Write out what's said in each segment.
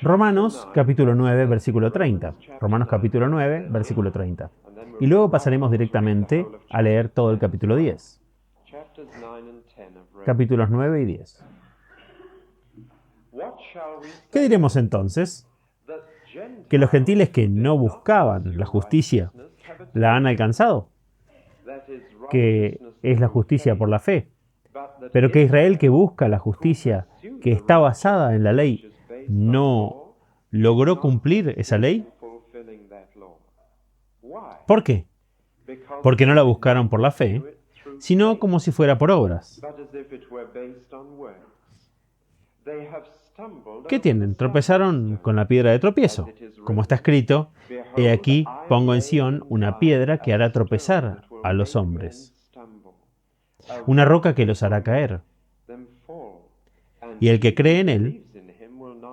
Romanos capítulo 9, versículo 30. Romanos capítulo 9, versículo 30. Y luego pasaremos directamente a leer todo el capítulo 10. Capítulos 9 y 10. ¿Qué diremos entonces? ¿Que los gentiles que no buscaban la justicia la han alcanzado? Que es la justicia por la fe. Pero que Israel que busca la justicia que está basada en la ley no logró cumplir esa ley. ¿Por qué? Porque no la buscaron por la fe, sino como si fuera por obras. ¿Qué tienen? Tropezaron con la piedra de tropiezo. Como está escrito, he aquí pongo en Sión una piedra que hará tropezar a los hombres, una roca que los hará caer. Y el que cree en él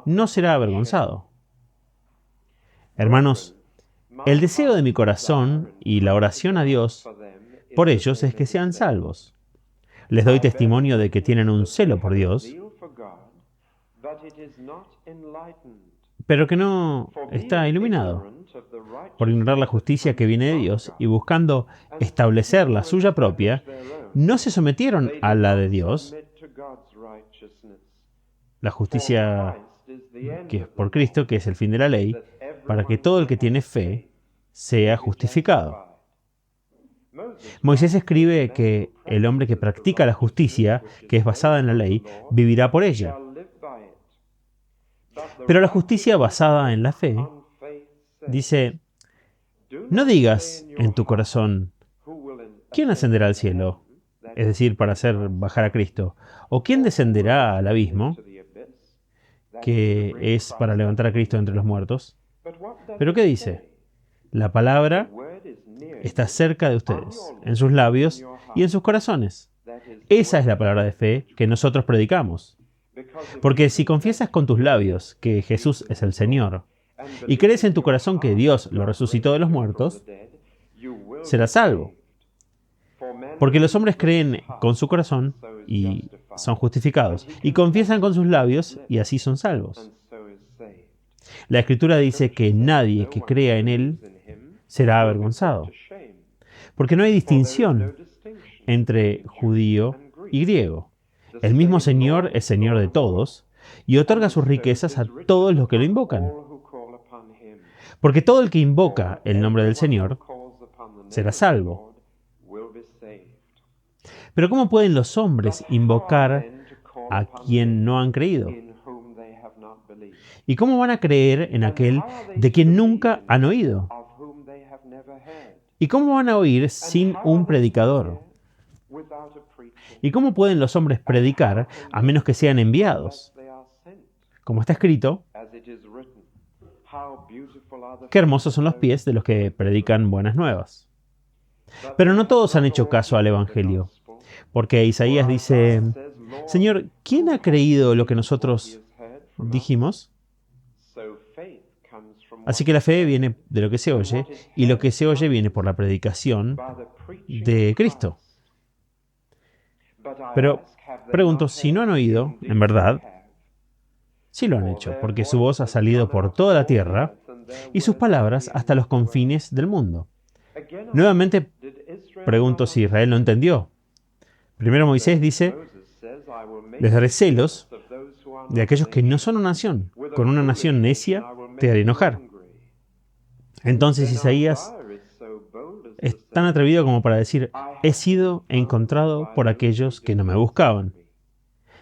no será avergonzado. Hermanos, el deseo de mi corazón y la oración a Dios por ellos es que sean salvos. Les doy testimonio de que tienen un celo por Dios, pero que no está iluminado. Por ignorar la justicia que viene de Dios y buscando establecer la suya propia, no se sometieron a la de Dios, la justicia que es por Cristo, que es el fin de la ley, para que todo el que tiene fe sea justificado. Moisés escribe que el hombre que practica la justicia, que es basada en la ley, vivirá por ella. Pero la justicia basada en la fe dice, no digas en tu corazón, ¿quién ascenderá al cielo? Es decir, para hacer bajar a Cristo. ¿O quién descenderá al abismo? Que es para levantar a Cristo entre los muertos. ¿Pero qué dice? La palabra está cerca de ustedes, en sus labios y en sus corazones. Esa es la palabra de fe que nosotros predicamos. Porque si confiesas con tus labios que Jesús es el Señor y crees en tu corazón que Dios lo resucitó de los muertos, serás salvo. Porque los hombres creen con su corazón y son justificados, y confiesan con sus labios y así son salvos. La Escritura dice que nadie que crea en Él será avergonzado, porque no hay distinción entre judío y griego. El mismo Señor es Señor de todos y otorga sus riquezas a todos los que lo invocan. Porque todo el que invoca el nombre del Señor será salvo. Pero ¿cómo pueden los hombres invocar a quien no han creído? ¿Y cómo van a creer en aquel de quien nunca han oído? ¿Y cómo van a oír sin un predicador? ¿Y cómo pueden los hombres predicar a menos que sean enviados? Como está escrito, qué hermosos son los pies de los que predican buenas nuevas. Pero no todos han hecho caso al Evangelio, porque Isaías dice, Señor, ¿quién ha creído lo que nosotros dijimos? Así que la fe viene de lo que se oye, y lo que se oye viene por la predicación de Cristo. Pero pregunto, si no han oído, en verdad, sí lo han hecho, porque su voz ha salido por toda la tierra y sus palabras hasta los confines del mundo. Nuevamente pregunto si Israel no entendió. Primero Moisés dice, les daré celos de aquellos que no son una nación. Con una nación necia te haré enojar. Entonces Isaías es tan atrevido como para decir, he sido encontrado por aquellos que no me buscaban.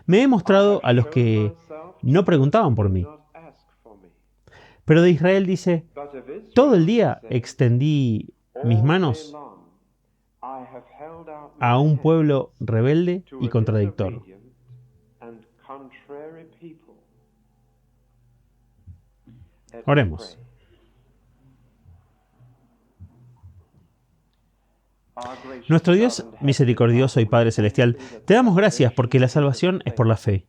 Me he mostrado a los que no preguntaban por mí. Pero de Israel dice, todo el día extendí mis manos a un pueblo rebelde y contradictor. Oremos. Nuestro Dios misericordioso y Padre Celestial, te damos gracias porque la salvación es por la fe.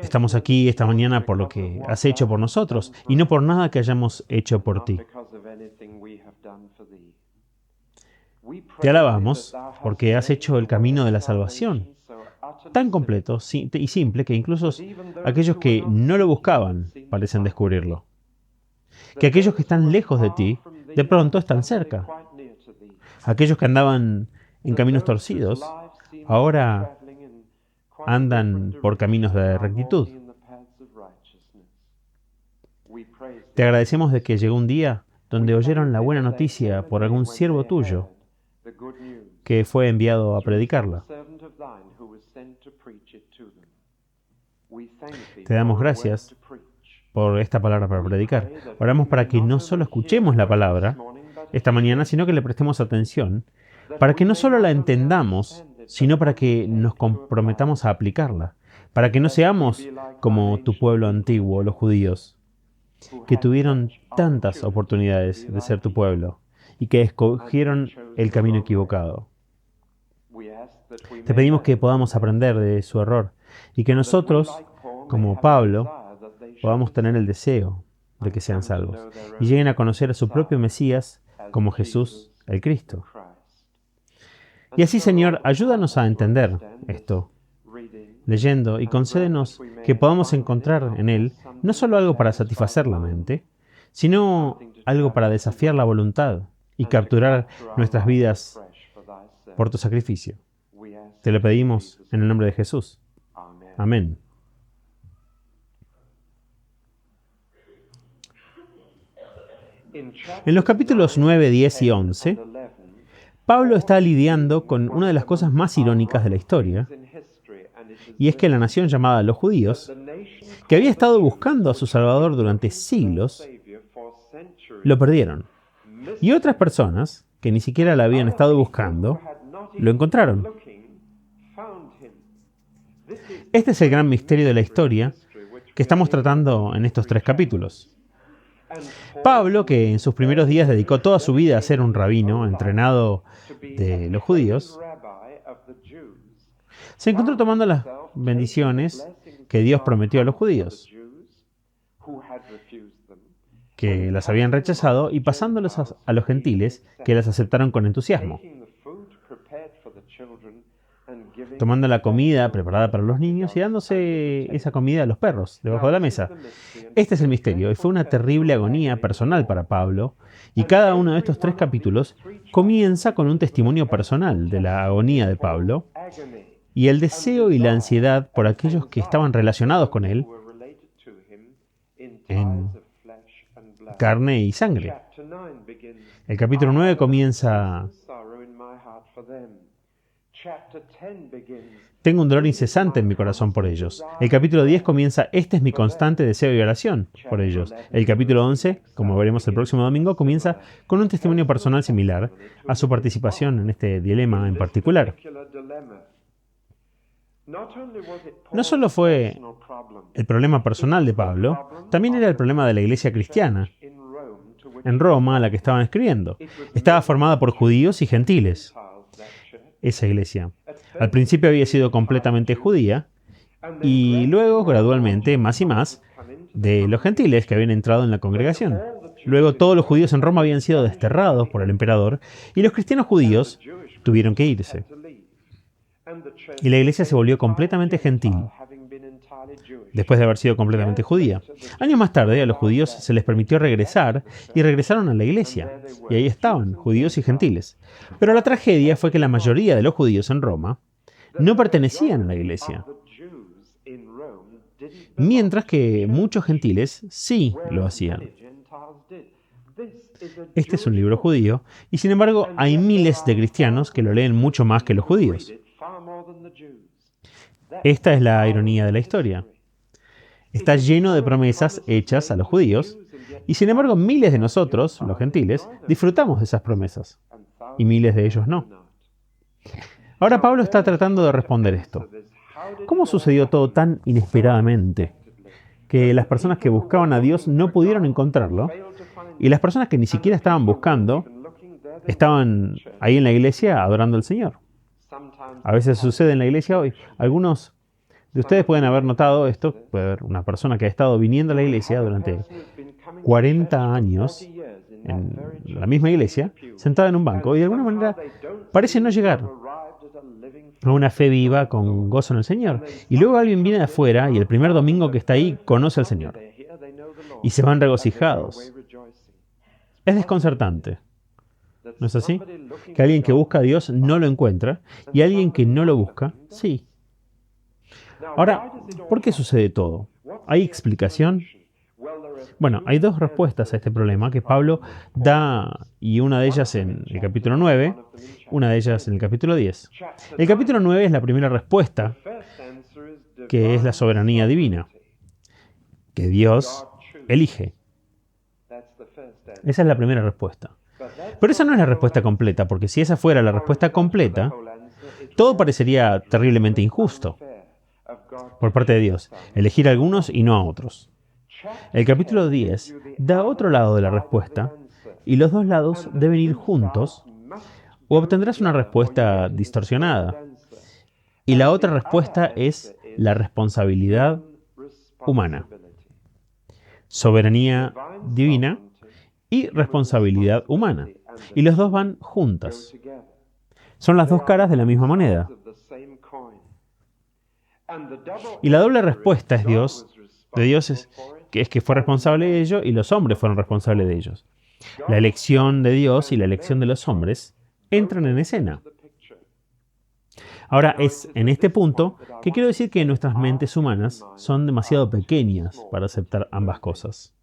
Estamos aquí esta mañana por lo que has hecho por nosotros y no por nada que hayamos hecho por ti. Te alabamos porque has hecho el camino de la salvación tan completo y simple que incluso aquellos que no lo buscaban parecen descubrirlo. Que aquellos que están lejos de ti, de pronto están cerca. Aquellos que andaban en caminos torcidos, ahora andan por caminos de rectitud. Te agradecemos de que llegó un día donde oyeron la buena noticia por algún siervo tuyo que fue enviado a predicarla. Te damos gracias por esta palabra para predicar. Oramos para que no solo escuchemos la palabra esta mañana, sino que le prestemos atención, para que no solo la entendamos, sino para que nos comprometamos a aplicarla, para que no seamos como tu pueblo antiguo, los judíos, que tuvieron tantas oportunidades de ser tu pueblo y que escogieron el camino equivocado. Te pedimos que podamos aprender de su error y que nosotros, como Pablo, podamos tener el deseo de que sean salvos y lleguen a conocer a su propio Mesías como Jesús, el Cristo. Y así, Señor, ayúdanos a entender esto, leyendo, y concédenos que podamos encontrar en Él no solo algo para satisfacer la mente, sino algo para desafiar la voluntad y capturar nuestras vidas por tu sacrificio. Te lo pedimos en el nombre de Jesús. Amén. En los capítulos 9, 10 y 11, Pablo está lidiando con una de las cosas más irónicas de la historia, y es que la nación llamada los judíos, que había estado buscando a su Salvador durante siglos, lo perdieron. Y otras personas, que ni siquiera la habían estado buscando, lo encontraron. Este es el gran misterio de la historia que estamos tratando en estos 3 capítulos. Pablo, que en sus primeros días dedicó toda su vida a ser un rabino entrenado de los judíos, se encontró tomando las bendiciones que Dios prometió a los judíos, que las habían rechazado, y pasándolas a los gentiles, que las aceptaron con entusiasmo, tomando la comida preparada para los niños y dándose esa comida a los perros debajo de la mesa. Este es el misterio, y fue una terrible agonía personal para Pablo, y cada uno de estos 3 capítulos comienza con un testimonio personal de la agonía de Pablo y el deseo y la ansiedad por aquellos que estaban relacionados con él en carne y sangre. El capítulo 9 comienza: tengo un dolor incesante en mi corazón por ellos. El capítulo 10 comienza: este es mi constante deseo y oración por ellos. El capítulo 11, como veremos el próximo domingo, comienza con un testimonio personal similar a su participación en este dilema en particular. No solo fue el problema personal de Pablo, también era el problema de la iglesia cristiana en Roma a la que estaban escribiendo. Estaba formada por judíos y gentiles. Esa iglesia al principio había sido completamente judía y luego, gradualmente, más y más, de los gentiles que habían entrado en la congregación. Luego todos los judíos en Roma habían sido desterrados por el emperador y los cristianos judíos tuvieron que irse. Y la iglesia se volvió completamente gentil, después de haber sido completamente judía. Años más tarde, a los judíos se les permitió regresar, y regresaron a la iglesia. Y ahí estaban, judíos y gentiles. Pero la tragedia fue que la mayoría de los judíos en Roma no pertenecían a la iglesia, mientras que muchos gentiles sí lo hacían. Este es un libro judío, y sin embargo hay miles de cristianos que lo leen mucho más que los judíos. Esta es la ironía de la historia. Está lleno de promesas hechas a los judíos, y sin embargo miles de nosotros, los gentiles, disfrutamos de esas promesas, y miles de ellos no. Ahora Pablo está tratando de responder esto. ¿Cómo sucedió todo tan inesperadamente que las personas que buscaban a Dios no pudieron encontrarlo, y las personas que ni siquiera estaban buscando estaban ahí en la iglesia adorando al Señor? A veces sucede en la iglesia hoy. Algunos de ustedes pueden haber notado esto. Puede haber una persona que ha estado viniendo a la iglesia durante 40 años en la misma iglesia, sentada en un banco, y de alguna manera parece no llegar una fe viva con gozo en el Señor. Y luego alguien viene de afuera y el primer domingo que está ahí conoce al Señor. Y se van regocijados. Es desconcertante, ¿no es así? Que alguien que busca a Dios no lo encuentra y alguien que no lo busca, sí. Ahora, ¿por qué sucede todo? ¿Hay explicación? Bueno, hay dos respuestas a este problema que Pablo da, y una de ellas en el capítulo 9, una de ellas en el capítulo 10. El capítulo 9 es la primera respuesta, que es la soberanía divina, que Dios elige. Esa es la primera respuesta. Pero esa no es la respuesta completa, porque si esa fuera la respuesta completa, todo parecería terriblemente injusto por parte de Dios, elegir a algunos y no a otros. El capítulo 10 da otro lado de la respuesta, y los dos lados deben ir juntos, o obtendrás una respuesta distorsionada. Y la otra respuesta es la responsabilidad humana. Soberanía divina y responsabilidad humana. Y los dos van juntas. Son las dos caras de la misma moneda. Y la doble respuesta es de Dios es que fue responsable de ello y los hombres fueron responsables de ellos. La elección de Dios y la elección de los hombres entran en escena. Ahora, es en este punto que quiero decir que nuestras mentes humanas son demasiado pequeñas para aceptar ambas cosas.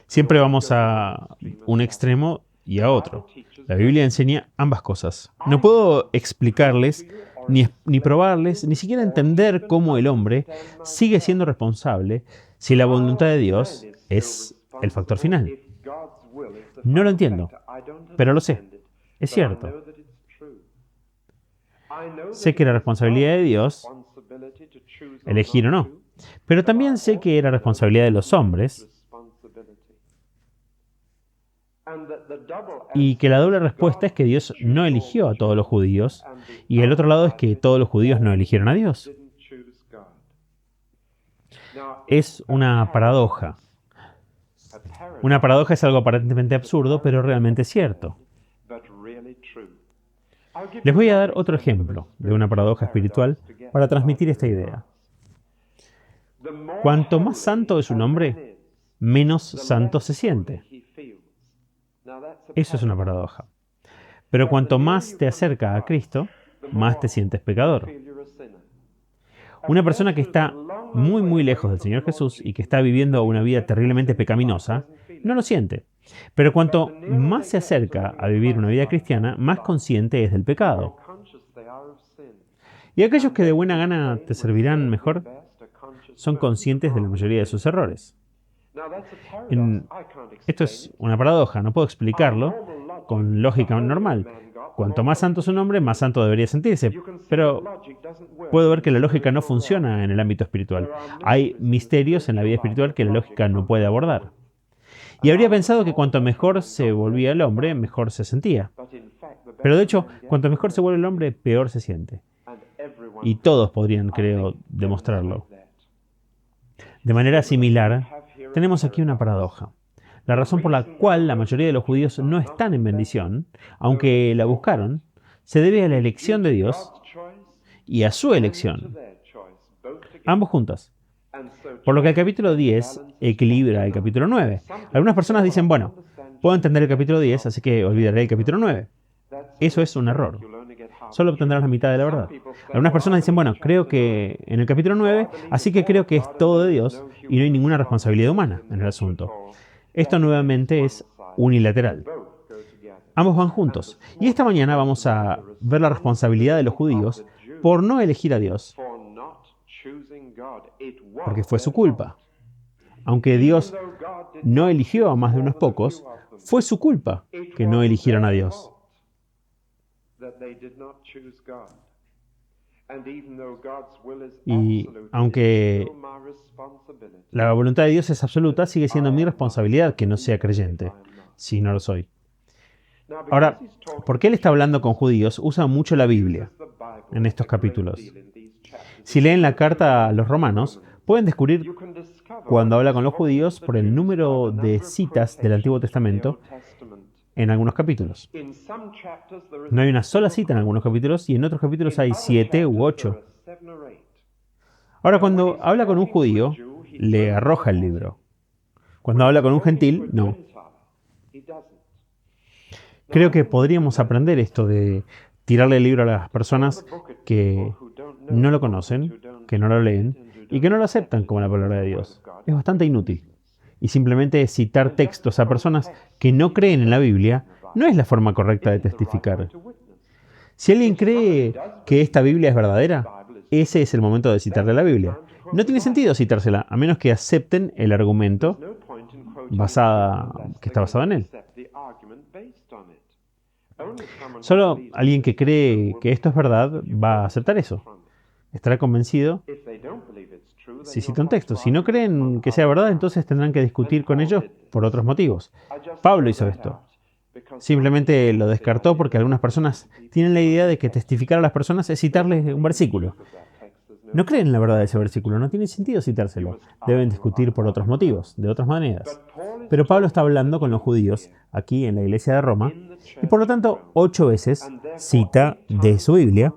Siempre vamos a un extremo y a otro. La Biblia enseña ambas cosas. No puedo explicarles, ni probarles, ni siquiera entender cómo el hombre sigue siendo responsable si la voluntad de Dios es el factor final. No lo entiendo, pero lo sé. Es cierto. Sé que era responsabilidad de Dios elegir o no, pero también sé que era responsabilidad de los hombres y que la doble respuesta es que Dios no eligió a todos los judíos y el otro lado es que todos los judíos no eligieron a Dios. Es una paradoja. Una paradoja es algo aparentemente absurdo, pero realmente cierto. Les voy a dar otro ejemplo de una paradoja espiritual para transmitir esta idea. Cuanto más santo es un hombre, menos santo se siente. Eso es una paradoja. Pero cuanto más te acerca a Cristo, más te sientes pecador. Una persona que está muy, muy lejos del Señor Jesús y que está viviendo una vida terriblemente pecaminosa, no lo siente. Pero cuanto más se acerca a vivir una vida cristiana, más consciente es del pecado. Y aquellos que de buena gana te servirán mejor, son conscientes de la mayoría de sus errores. Esto es una paradoja, no puedo explicarlo con lógica normal. Cuanto más santo es un hombre, más santo debería sentirse. Pero puedo ver que la lógica no funciona en el ámbito espiritual. Hay misterios en la vida espiritual que la lógica no puede abordar. Y habría pensado que cuanto mejor se volvía el hombre, mejor se sentía. Pero de hecho, cuanto mejor se vuelve el hombre, peor se siente. Y todos podrían, creo, demostrarlo. De manera similar, tenemos aquí una paradoja. La razón por la cual la mayoría de los judíos no están en bendición, aunque la buscaron, se debe a la elección de Dios y a su elección. Ambos juntas. Por lo que el capítulo 10 equilibra el capítulo 9. Algunas personas dicen, bueno, puedo entender el capítulo 10, así que olvidaré el capítulo 9. Eso es un error. Solo obtendrás la mitad de la verdad. Algunas personas dicen, bueno, creo que en el capítulo 9, así que creo que es todo de Dios y no hay ninguna responsabilidad humana en el asunto. Esto nuevamente es unilateral. Ambos van juntos. Y esta mañana vamos a ver la responsabilidad de los judíos por no elegir a Dios, porque fue su culpa. Aunque Dios no eligió a más de unos pocos, fue su culpa que no eligieran a Dios. Y aunque la voluntad de Dios es absoluta, sigue siendo mi responsabilidad que no sea creyente, si no lo soy. Ahora, porque él está hablando con judíos, usa mucho la Biblia en estos capítulos. Si leen la carta a los romanos, pueden descubrir cuando habla con los judíos por el número de citas del Antiguo Testamento en algunos capítulos. No hay una sola cita en algunos capítulos y en otros capítulos hay 7 u 8. Ahora, cuando habla con un judío, le arroja el libro. Cuando habla con un gentil, no. Creo que podríamos aprender esto de tirarle el libro a las personas que no lo conocen, que no lo leen y que no lo aceptan como la palabra de Dios. Es bastante inútil. Y simplemente citar textos a personas que no creen en la Biblia no es la forma correcta de testificar. Si alguien cree que esta Biblia es verdadera, ese es el momento de citarle la Biblia. No tiene sentido citársela, a menos que acepten el argumento que está basado en él. Solo alguien que cree que esto es verdad va a aceptar eso. Estará convencido si cita un texto. Si no creen que sea verdad, entonces tendrán que discutir con ellos por otros motivos. Pablo hizo esto. Simplemente lo descartó porque algunas personas tienen la idea de que testificar a las personas es citarles un versículo. No creen en la verdad de ese versículo, no tiene sentido citárselo. Deben discutir por otros motivos, de otras maneras. Pero Pablo está hablando con los judíos, aquí en la iglesia de Roma, y por lo tanto 8 veces cita de su Biblia.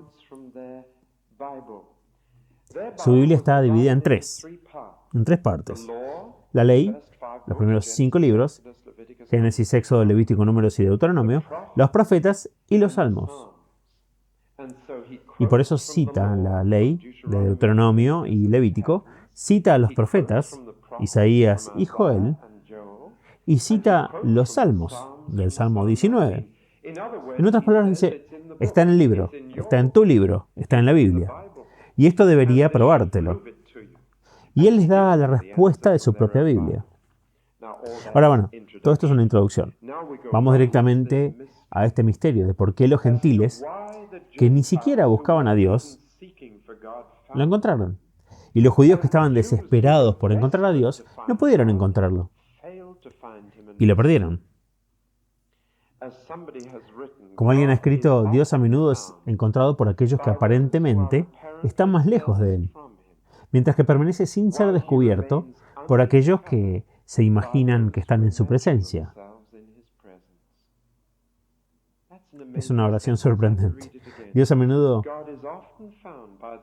Su Biblia está dividida en tres partes. La ley, los primeros 5 libros, Génesis, Éxodo, Levítico, Números y Deuteronomio, los profetas y los salmos. Y por eso cita la ley de Deuteronomio y Levítico, cita a los profetas, Isaías y Joel, y cita los salmos, del Salmo 19. En otras palabras dice, está en el libro, está en tu libro, está en la Biblia. Y esto debería probártelo. Y él les da la respuesta de su propia Biblia. Ahora bueno, todo esto es una introducción. Vamos directamente a este misterio de por qué los gentiles, que ni siquiera buscaban a Dios, lo encontraron. Y los judíos que estaban desesperados por encontrar a Dios, no pudieron encontrarlo. Y lo perdieron. Como alguien ha escrito, Dios a menudo es encontrado por aquellos que aparentemente están más lejos de Él, mientras que permanece sin ser descubierto por aquellos que se imaginan que están en su presencia. Es una oración sorprendente. Dios a menudo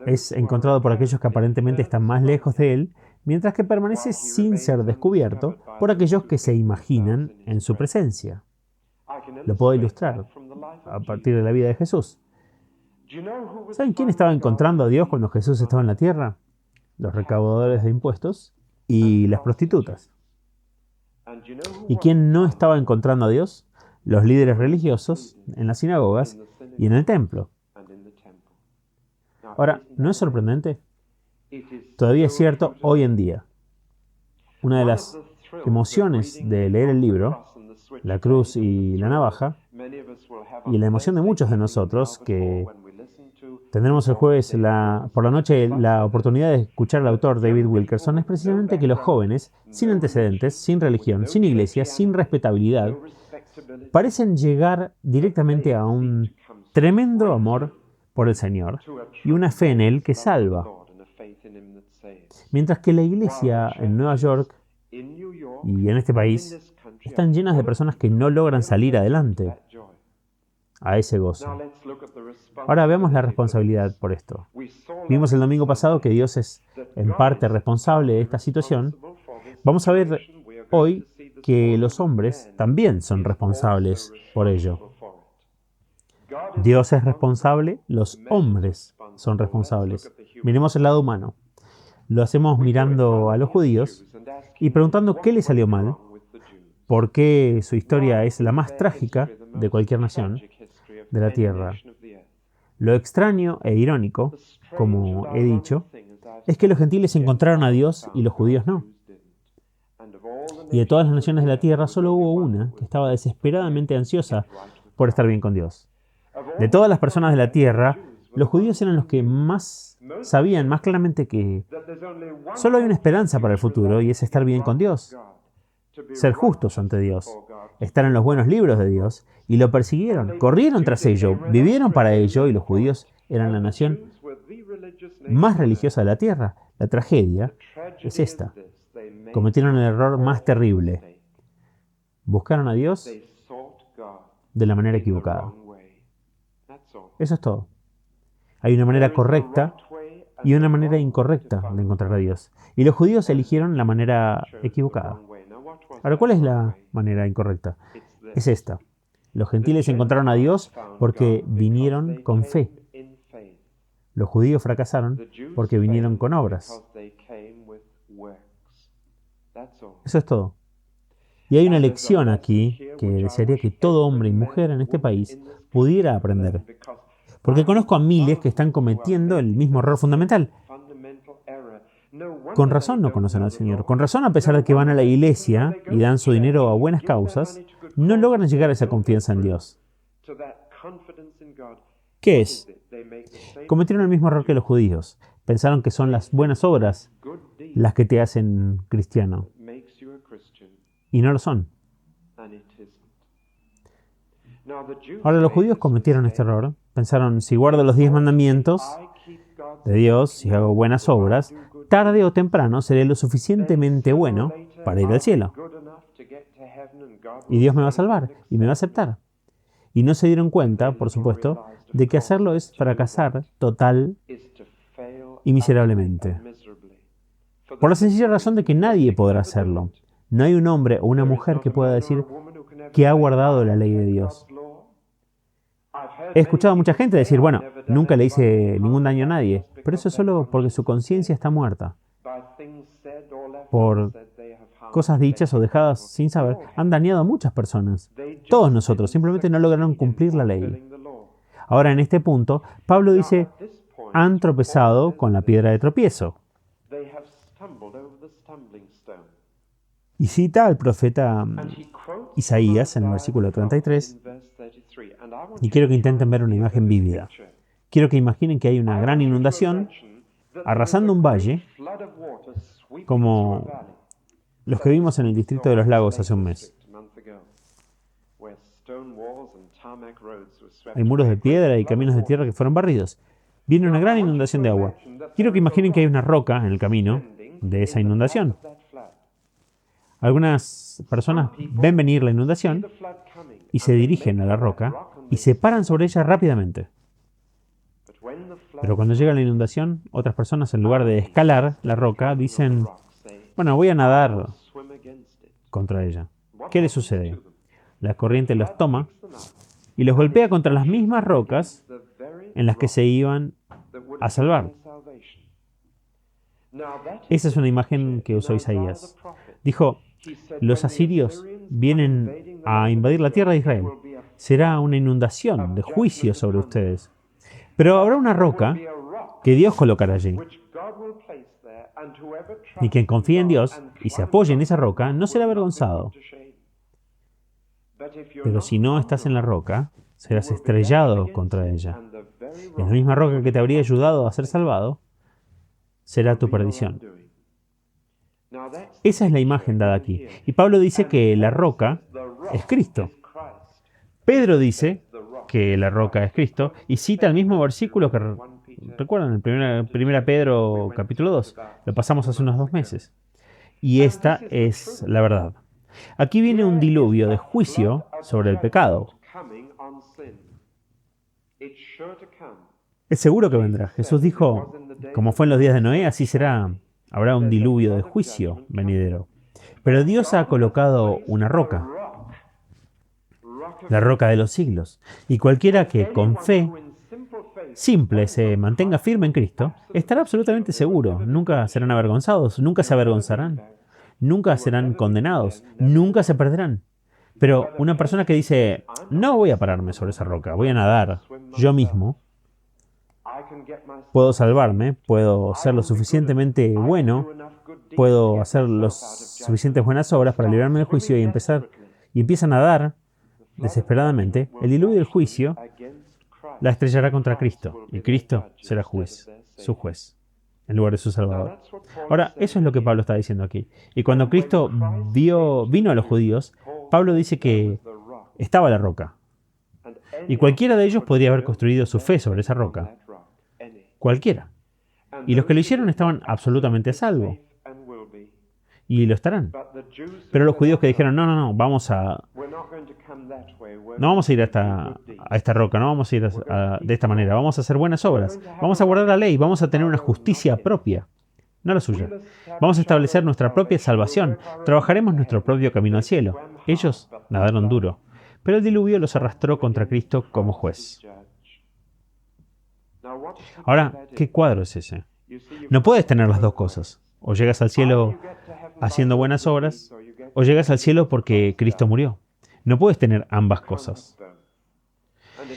es encontrado por aquellos que aparentemente están más lejos de Él, mientras que permanece sin ser descubierto por aquellos que se imaginan en su presencia. Lo puedo ilustrar a partir de la vida de Jesús. ¿Saben quién estaba encontrando a Dios cuando Jesús estaba en la tierra? Los recaudadores de impuestos y las prostitutas. ¿Y quién no estaba encontrando a Dios? Los líderes religiosos en las sinagogas y en el templo. Ahora, ¿no es sorprendente? Todavía es cierto hoy en día. Una de las emociones de leer el libro, la cruz y la navaja, y la emoción de muchos de nosotros que tendremos el jueves por la noche la oportunidad de escuchar al autor David Wilkerson, es precisamente que los jóvenes, sin antecedentes, sin religión, sin iglesia, sin respetabilidad, parecen llegar directamente a un tremendo amor por el Señor y una fe en Él que salva. Mientras que la iglesia en Nueva York y en este país están llenas de personas que no logran salir adelante a ese gozo. Ahora veamos la responsabilidad por esto. Vimos el domingo pasado que Dios es en parte responsable de esta situación. Vamos a ver hoy que los hombres también son responsables por ello. Dios es responsable, los hombres son responsables. Miremos el lado humano. Lo hacemos mirando a los judíos y preguntando qué les salió mal, por qué su historia es la más trágica de cualquier nación de la tierra. Lo extraño e irónico, como he dicho, es que los gentiles encontraron a Dios y los judíos no. Y de todas las naciones de la tierra solo hubo una que estaba desesperadamente ansiosa por estar bien con Dios. De todas las personas de la tierra, los judíos eran los que más sabían más claramente que solo hay una esperanza para el futuro y es estar bien con Dios, ser justos ante Dios, estar en los buenos libros de Dios, y lo persiguieron, corrieron tras ello, vivieron para ello, y los judíos eran la nación más religiosa de la tierra. La tragedia es esta. Cometieron el error más terrible. Buscaron a Dios de la manera equivocada. Eso es todo. Hay una manera correcta y una manera incorrecta de encontrar a Dios. Y los judíos eligieron la manera equivocada. Ahora, ¿cuál es la manera incorrecta? Es esta. Los gentiles encontraron a Dios porque vinieron con fe. Los judíos fracasaron porque vinieron con obras. Eso es todo. Y hay una lección aquí que desearía que todo hombre y mujer en este país pudiera aprender. Porque conozco a miles que están cometiendo el mismo error fundamental. Con razón no conocen al Señor. Con razón, a pesar de que van a la iglesia y dan su dinero a buenas causas, no logran llegar a esa confianza en Dios. ¿Qué es? Cometieron el mismo error que los judíos. Pensaron que son las buenas obras las que te hacen cristiano. Y no lo son. Ahora, los judíos cometieron este error. Pensaron, si guardo los 10 mandamientos de Dios, si hago buenas obras, tarde o temprano seré lo suficientemente bueno para ir al cielo. Y Dios me va a salvar y me va a aceptar. Y no se dieron cuenta, por supuesto, de que hacerlo es fracasar total y miserablemente. Por la sencilla razón de que nadie podrá hacerlo. No hay un hombre o una mujer que pueda decir que ha guardado la ley de Dios. He escuchado a mucha gente decir, bueno, nunca le hice ningún daño a nadie, pero eso es solo porque su conciencia está muerta. Por cosas dichas o dejadas sin saber, han dañado a muchas personas. Todos nosotros simplemente no lograron cumplir la ley. Ahora, en este punto, Pablo dice, han tropezado con la piedra de tropiezo. Y cita al profeta Isaías en el versículo 33. Y quiero que intenten ver una imagen vívida. Quiero que imaginen que hay una gran inundación arrasando un valle, como los que vimos en el distrito de los lagos hace un mes. Hay muros de piedra y caminos de tierra que fueron barridos. Viene una gran inundación de agua. Quiero que imaginen que hay una roca en el camino de esa inundación. Algunas personas ven venir la inundación y se dirigen a la roca y se paran sobre ella rápidamente. Pero cuando llega la inundación, otras personas, en lugar de escalar la roca, dicen, bueno, voy a nadar contra ella. ¿Qué le sucede? La corriente los toma y los golpea contra las mismas rocas en las que se iban a salvar. Esa es una imagen que usó Isaías. Dijo, los asirios vienen a invadir la tierra de Israel. Será una inundación de juicio sobre ustedes. Pero habrá una roca que Dios colocará allí. Y quien confíe en Dios y se apoye en esa roca no será avergonzado. Pero si no estás en la roca, serás estrellado contra ella. Y la misma roca que te habría ayudado a ser salvado será tu perdición. Esa es la imagen dada aquí. Y Pablo dice que la roca es Cristo. Pedro dice que la roca es Cristo y cita el mismo versículo que recuerdan, el 1 Pedro capítulo 2. Lo pasamos hace unos 2 meses. Y esta es la verdad. Aquí viene un diluvio de juicio sobre el pecado. Es seguro que vendrá. Jesús dijo, como fue en los días de Noé, así será. Habrá un diluvio de juicio venidero. Pero Dios ha colocado una roca, la roca de los siglos. Y cualquiera que con fe simple se mantenga firme en Cristo, estará absolutamente seguro. Nunca serán avergonzados, nunca se avergonzarán, nunca serán condenados, nunca se perderán. Pero una persona que dice, no voy a pararme sobre esa roca, voy a nadar yo mismo, puedo salvarme, puedo ser lo suficientemente bueno, puedo hacer las suficientes buenas obras para librarme del juicio y empieza a nadar desesperadamente, el diluvio del juicio la estrellará contra Cristo, y Cristo será su juez, en lugar de su Salvador. Ahora, eso es lo que Pablo está diciendo aquí. Y cuando Cristo vino a los judíos, Pablo dice que estaba la roca. Y cualquiera de ellos podría haber construido su fe sobre esa roca. Cualquiera. Y los que lo hicieron estaban absolutamente a salvo. Y lo estarán. Pero los judíos que dijeron, no, vamos a No vamos a ir a esta roca, no vamos a ir de esta manera. Vamos a hacer buenas obras. Vamos a guardar la ley. Vamos a tener una justicia propia, no la suya. Vamos a establecer nuestra propia salvación. Trabajaremos nuestro propio camino al cielo. Ellos nadaron duro, pero el diluvio los arrastró contra Cristo como juez. Ahora, ¿qué cuadro es ese? No puedes tener las dos cosas. O llegas al cielo haciendo buenas obras, o llegas al cielo porque Cristo murió. No puedes tener ambas cosas.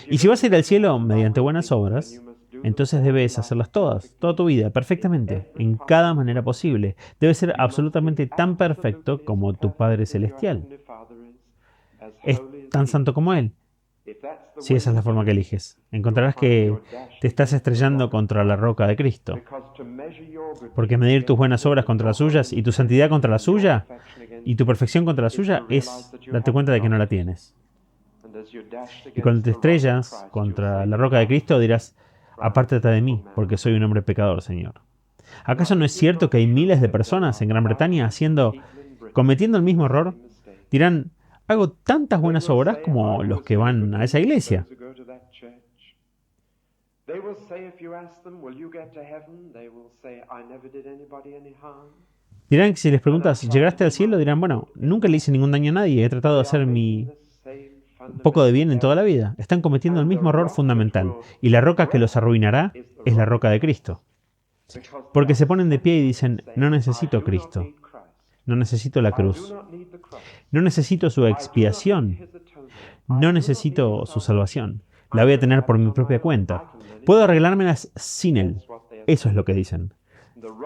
Y si vas a ir al cielo mediante buenas obras, entonces debes hacerlas todas, toda tu vida, perfectamente, en cada manera posible. Debes ser absolutamente tan perfecto como tu Padre Celestial. Es tan santo como Él. Si esa es la forma que eliges, encontrarás que te estás estrellando contra la roca de Cristo. Porque medir tus buenas obras contra las suyas y tu santidad contra la suya y tu perfección contra la suya es darte cuenta de que no la tienes. Y cuando te estrellas contra la roca de Cristo dirás, apártate de mí, porque soy un hombre pecador, Señor. ¿Acaso no es cierto que hay miles de personas en Gran Bretaña cometiendo el mismo error? Dirán, hago tantas buenas obras como los que van a esa iglesia. Dirán que si les preguntas, ¿llegaste al cielo? Dirán, bueno, nunca le hice ningún daño a nadie, he tratado de hacer mi poco de bien en toda la vida. Están cometiendo el mismo error fundamental, y la roca que los arruinará es la roca de Cristo. Porque se ponen de pie y dicen, no necesito Cristo, no necesito la cruz, no necesito su expiación, no necesito su salvación, la voy a tener por mi propia cuenta. Puedo arreglármelas sin Él. Eso es lo que dicen.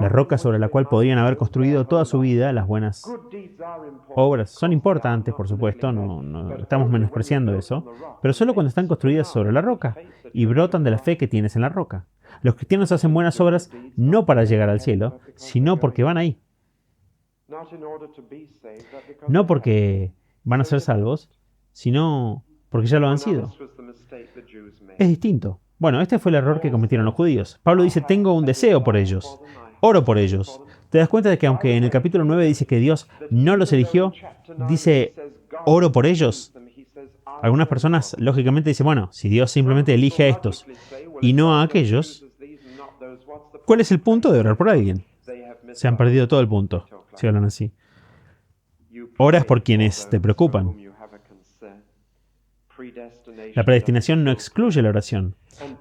La roca sobre la cual podrían haber construido toda su vida, las buenas obras, son importantes, por supuesto, no estamos menospreciando eso, pero solo cuando están construidas sobre la roca y brotan de la fe que tienes en la roca. Los cristianos hacen buenas obras no para llegar al cielo, sino porque van ahí. No porque van a ser salvos, sino porque ya lo han sido. Es distinto. Bueno, este fue el error que cometieron los judíos. Pablo dice, tengo un deseo por ellos, oro por ellos. ¿Te das cuenta de que aunque en el capítulo 9 dice que Dios no los eligió, dice, oro por ellos? Algunas personas lógicamente dicen, bueno, si Dios simplemente elige a estos y no a aquellos, ¿cuál es el punto de orar por alguien? Se han perdido todo el punto, si hablan así. Oras por quienes te preocupan. La predestinación no excluye la oración.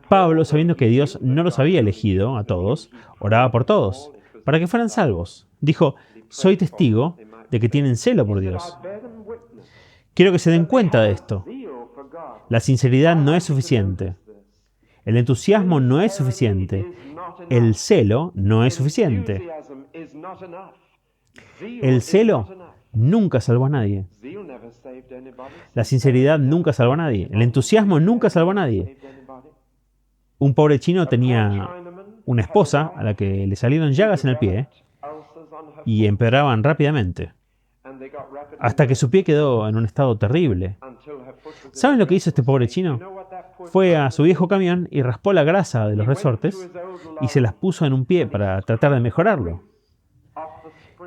Pablo, sabiendo que Dios no los había elegido a todos, oraba por todos, para que fueran salvos. Dijo, soy testigo de que tienen celo por Dios. Quiero que se den cuenta de esto. La sinceridad no es suficiente. El entusiasmo no es suficiente. El celo no es suficiente. El celo nunca salvó a nadie. La sinceridad nunca salvó a nadie. El entusiasmo nunca salvó a nadie. Un pobre chino tenía una esposa a la que le salieron llagas en el pie y empeoraban rápidamente, hasta que su pie quedó en un estado terrible. ¿Saben lo que hizo este pobre chino? Fue a su viejo camión y raspó la grasa de los resortes y se las puso en un pie para tratar de mejorarlo.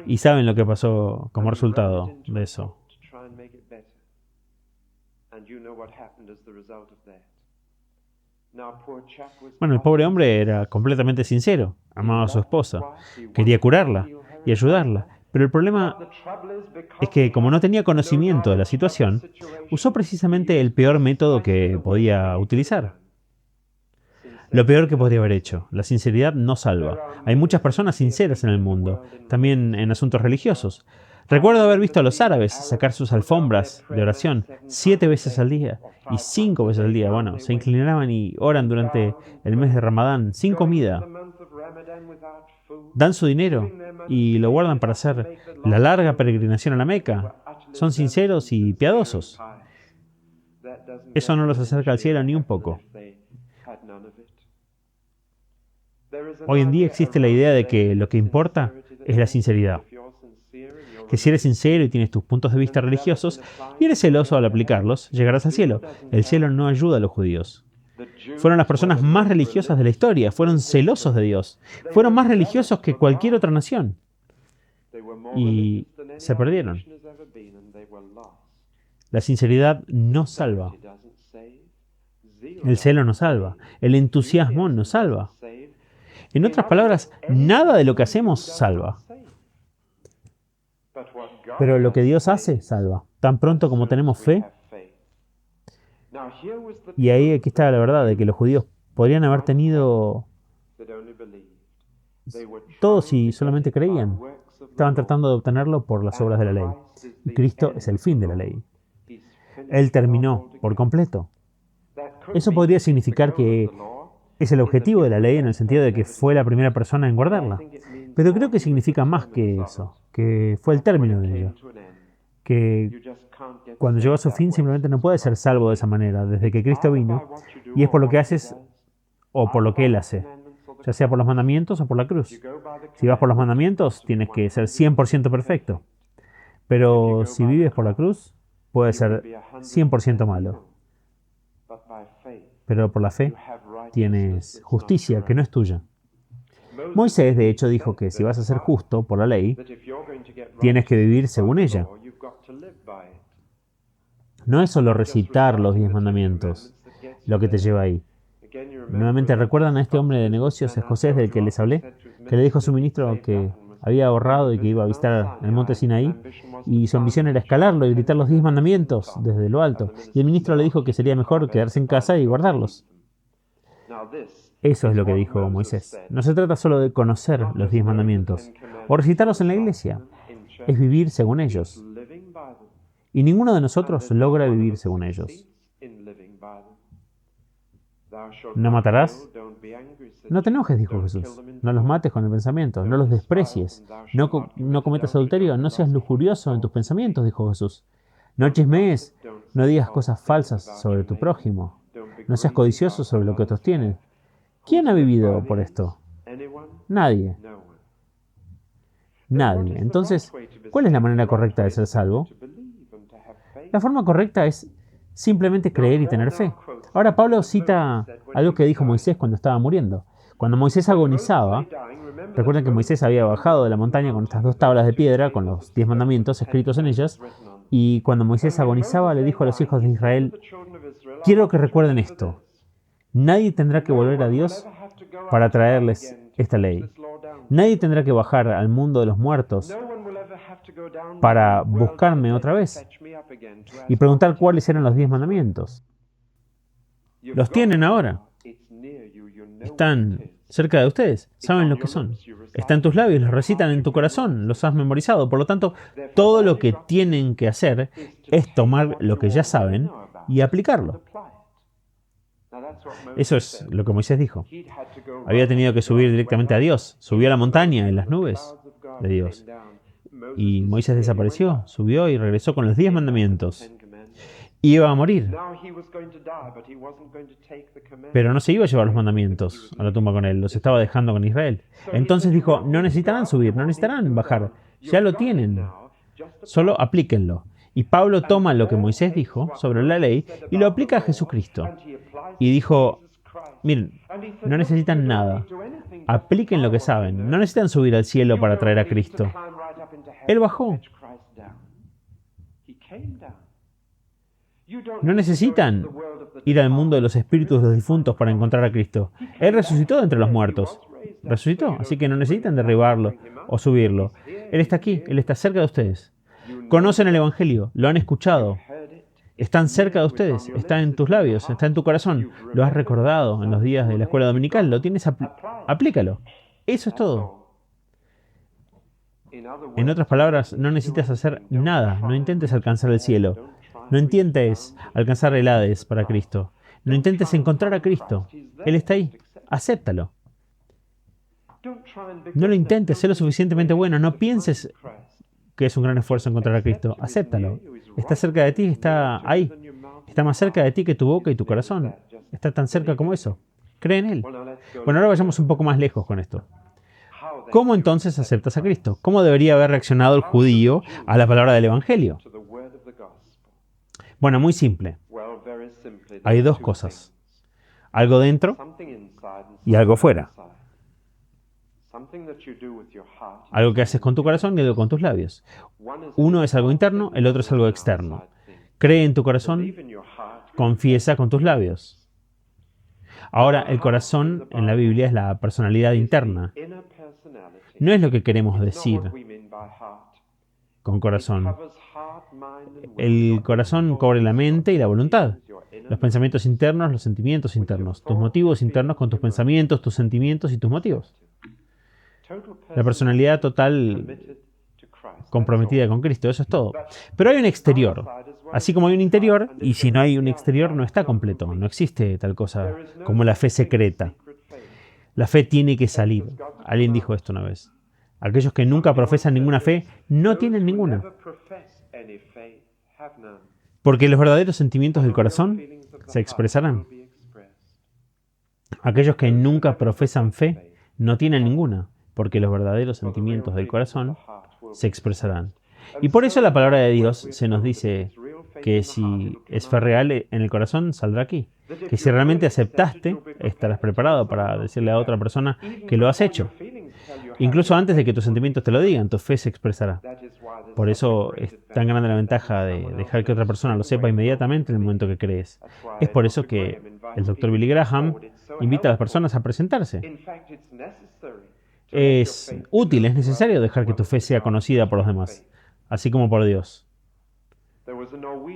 ¿Y saben lo que pasó como resultado de eso? Bueno, el pobre hombre era completamente sincero, amaba a su esposa, quería curarla y ayudarla, pero el problema es que como no tenía conocimiento de la situación, usó precisamente el peor método que podía utilizar. Lo peor que podría haber hecho. La sinceridad no salva. Hay muchas personas sinceras en el mundo, también en asuntos religiosos. Recuerdo haber visto a los árabes sacar sus alfombras de oración 7 veces al día y 5 veces al día. Bueno, se inclinaban y oran durante el mes de Ramadán sin comida. Dan su dinero y lo guardan para hacer la larga peregrinación a la Meca. Son sinceros y piadosos. Eso no los acerca al cielo ni un poco. Hoy en día existe la idea de que lo que importa es la sinceridad. Que si eres sincero y tienes tus puntos de vista religiosos y eres celoso al aplicarlos, llegarás al cielo. El cielo no ayuda a los judíos. Fueron las personas más religiosas de la historia, fueron celosos de Dios, fueron más religiosos que cualquier otra nación. Y se perdieron. La sinceridad no salva. El celo no salva. El entusiasmo no salva. En otras palabras, nada de lo que hacemos salva. Pero lo que Dios hace, salva. Tan pronto como tenemos fe. Y ahí aquí está la verdad de que los judíos podrían haber tenido todo si solamente creían. Estaban tratando de obtenerlo por las obras de la ley. Y Cristo es el fin de la ley. Él terminó por completo. Eso podría significar que es el objetivo de la ley en el sentido de que fue la primera persona en guardarla. Pero creo que significa más que eso, que fue el término de ella. Que cuando llegó a su fin simplemente no puede ser salvo de esa manera, desde que Cristo vino, y es por lo que haces o por lo que Él hace, ya sea por los mandamientos o por la cruz. Si vas por los mandamientos, tienes que ser 100% perfecto. Pero si vives por la cruz, puedes ser 100% malo. Pero por la fe tienes justicia que no es tuya. Moisés, de hecho, dijo que si vas a ser justo por la ley, tienes que vivir según ella. No es solo recitar los 10 mandamientos lo que te lleva ahí. Nuevamente, ¿recuerdan a este hombre de negocios escocés del que les hablé? Que le dijo a su ministro que había ahorrado y que iba a visitar el monte Sinaí, y su ambición era escalarlo y gritar los 10 mandamientos desde lo alto. Y el ministro le dijo que sería mejor quedarse en casa y guardarlos. Eso es lo que dijo Moisés. No se trata solo de conocer los 10 mandamientos o recitarlos en la iglesia, es vivir según ellos. Y ninguno de nosotros logra vivir según ellos. ¿No matarás? No te enojes, dijo Jesús. No los mates con el pensamiento, no los desprecies. No cometas adulterio, no seas lujurioso en tus pensamientos, dijo Jesús. No chismees, no digas cosas falsas sobre tu prójimo. No seas codicioso sobre lo que otros tienen. ¿Quién ha vivido por esto? Nadie. Nadie. Entonces, ¿cuál es la manera correcta de ser salvo? La forma correcta es simplemente creer y tener fe. Ahora Pablo cita algo que dijo Moisés cuando estaba muriendo. Cuando Moisés agonizaba, recuerden que Moisés había bajado de la montaña con estas 2 tablas de piedra, con los 10 mandamientos escritos en ellas, y cuando Moisés agonizaba le dijo a los hijos de Israel, quiero que recuerden esto, nadie tendrá que volver a Dios para traerles esta ley. Nadie tendrá que bajar al mundo de los muertos para buscarme otra vez y preguntar cuáles eran los 10 mandamientos. Los tienen ahora. Están cerca de ustedes. Saben lo que son. Está en tus labios, los recitan en tu corazón, los has memorizado. Por lo tanto, todo lo que tienen que hacer es tomar lo que ya saben y aplicarlo. Eso es lo que Moisés dijo. Había tenido que subir directamente a Dios. Subió a la montaña en las nubes de Dios. Y Moisés desapareció, subió y regresó con los 10 mandamientos. Iba a morir. Pero no se iba a llevar los mandamientos a la tumba con él, los estaba dejando con Israel. Entonces dijo, no necesitarán subir, no necesitarán bajar, ya lo tienen, solo aplíquenlo. Y Pablo toma lo que Moisés dijo sobre la ley y lo aplica a Jesucristo. Y dijo, miren, no necesitan nada, apliquen lo que saben, no necesitan subir al cielo para traer a Cristo. Él bajó. No necesitan ir al mundo de los espíritus de los difuntos para encontrar a Cristo. Él resucitó de entre los muertos. Resucitó, así que no necesitan derribarlo o subirlo. Él está aquí, Él está cerca de ustedes. Conocen el Evangelio, lo han escuchado. Están cerca de ustedes, está en tus labios, está en tu corazón. Lo has recordado en los días de la escuela dominical, lo tienes, aplícalo. Eso es todo. En otras palabras, no necesitas hacer nada, no intentes alcanzar el cielo. No intentes alcanzar el Hades para Cristo. No intentes encontrar a Cristo. Él está ahí. Acéptalo. No lo intentes, sé lo suficientemente bueno. No pienses que es un gran esfuerzo encontrar a Cristo. Acéptalo. Está cerca de ti, está ahí. Está más cerca de ti que tu boca y tu corazón. Está tan cerca como eso. Cree en Él. Bueno, ahora vayamos un poco más lejos con esto. ¿Cómo entonces aceptas a Cristo? ¿Cómo debería haber reaccionado el judío a la palabra del Evangelio? Bueno, muy simple. Hay 2 cosas. Algo dentro y algo fuera. Algo que haces con tu corazón y algo con tus labios. Uno es algo interno, el otro es algo externo. Cree en tu corazón, confiesa con tus labios. Ahora, el corazón en la Biblia es la personalidad interna. No es lo que queremos decir con corazón. El corazón cubre la mente y la voluntad. Los pensamientos internos, los sentimientos internos. Tus motivos internos con tus pensamientos, tus sentimientos y tus motivos. La personalidad total comprometida con Cristo, eso es todo. Pero hay un exterior, así como hay un interior, y si no hay un exterior no está completo, no existe tal cosa como la fe secreta. La fe tiene que salir. Alguien dijo esto una vez. Aquellos que nunca profesan ninguna fe, no tienen ninguna. Porque los verdaderos sentimientos del corazón se expresarán. Aquellos que nunca profesan fe, no tienen ninguna. Porque los verdaderos sentimientos del corazón se expresarán. Y por eso la palabra de Dios se nos dice que si es fe real en el corazón, saldrá aquí. Que si realmente aceptaste, estarás preparado para decirle a otra persona que lo has hecho. Incluso antes de que tus sentimientos te lo digan, tu fe se expresará. Por eso es tan grande la ventaja de dejar que otra persona lo sepa inmediatamente en el momento que crees. Es por eso que el Dr. Billy Graham invita a las personas a presentarse. Es útil, es necesario dejar que tu fe sea conocida por los demás, así como por Dios.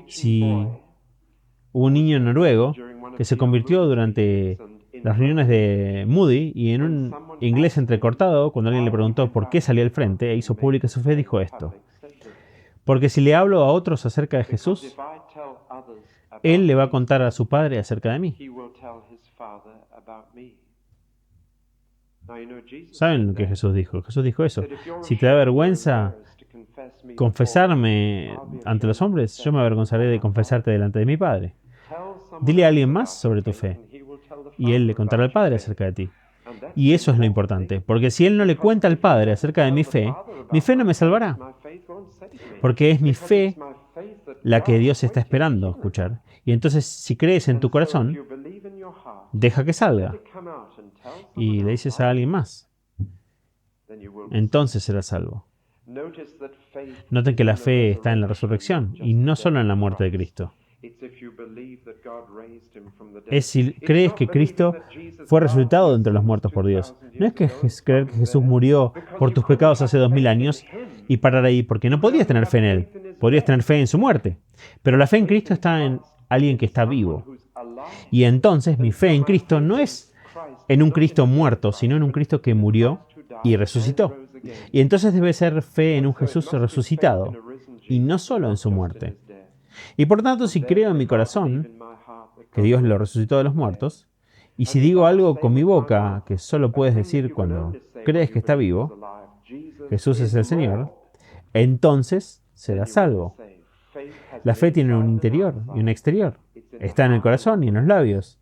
Si hubo un niño noruego que se convirtió durante las reuniones de Moody y en un inglés entrecortado, cuando alguien le preguntó por qué salía al frente e hizo pública su fe, dijo esto: porque si le hablo a otros acerca de Jesús, él le va a contar a su padre acerca de mí. ¿Saben lo que Jesús dijo? Jesús dijo eso. Si te da vergüenza confesarme ante los hombres, yo me avergonzaré de confesarte delante de mi Padre. Dile a alguien más sobre tu fe y él le contará al Padre acerca de ti. Y eso es lo importante, porque si él no le cuenta al Padre acerca de mi fe no me salvará. Porque es mi fe la que Dios está esperando escuchar. Y entonces, si crees en tu corazón, deja que salga. Y le dices a alguien más. Entonces serás salvo. Noten que la fe está en la resurrección y no solo en la muerte de Cristo. Es si crees que Cristo fue resucitado de entre los muertos por Dios. No es que creer que Jesús murió por tus pecados hace 2000 años y parar ahí, porque no podías tener fe en Él. Podrías tener fe en su muerte. Pero la fe en Cristo está en alguien que está vivo. Y entonces mi fe en Cristo no es en un Cristo muerto, sino en un Cristo que murió y resucitó. Y entonces debe ser fe en un Jesús resucitado, y no solo en su muerte. Y por tanto, si creo en mi corazón que Dios lo resucitó de los muertos, y si digo algo con mi boca que solo puedes decir cuando crees que está vivo, Jesús es el Señor, entonces serás salvo. La fe tiene un interior y un exterior. Está en el corazón y en los labios.